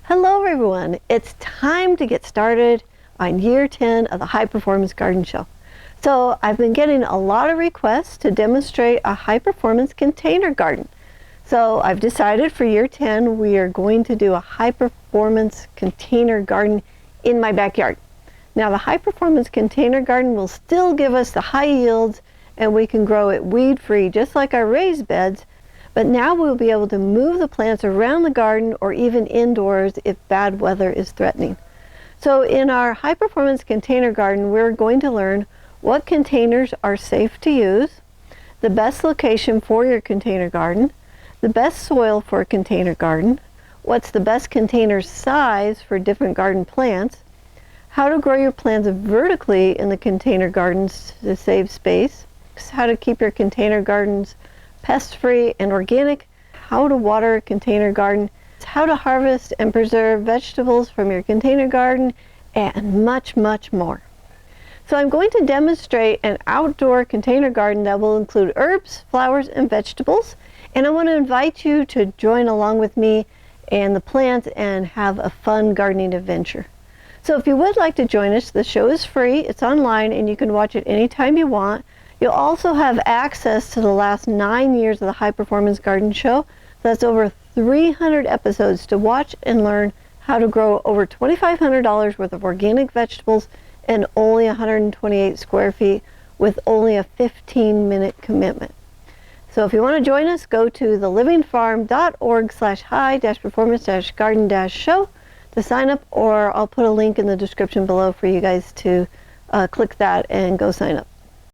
Hello everyone, it's time to get started on year 10 of the High Performance Garden Show. So I've been getting a lot of requests to demonstrate a high performance container garden. So I've decided for year 10 we are going to do a high performance container garden in my backyard. Now the high performance container garden will still give us the high yields and we can grow it weed free just like our raised beds. But now we'll be able to move the plants around the garden or even indoors if bad weather is threatening. So in our high performance container garden, we're going to learn what containers are safe to use, the best location for your container garden, the best soil for a container garden, what's the best container size for different garden plants, how to grow your plants vertically in the container gardens to save space, how to keep your container gardens pest-free and organic, how to water a container garden, how to harvest and preserve vegetables from your container garden, and much, much more. So I'm going to demonstrate an outdoor container garden that will include herbs, flowers, and vegetables. And I want to invite you to join along with me and the plants and have a fun gardening adventure. So if you would like to join us, the show is free, it's online, and you can watch it anytime you want. You'll also have access to the last 9 years of the High Performance Garden Show. That's over 300 episodes to watch and learn how to grow over $2,500 worth of organic vegetables in only 128 square feet with only a 15-minute commitment. So if you want to join us, go to thelivingfarm.org/high-performance-garden-show to sign up, or I'll put a link in the description below for you guys to click that and go sign up.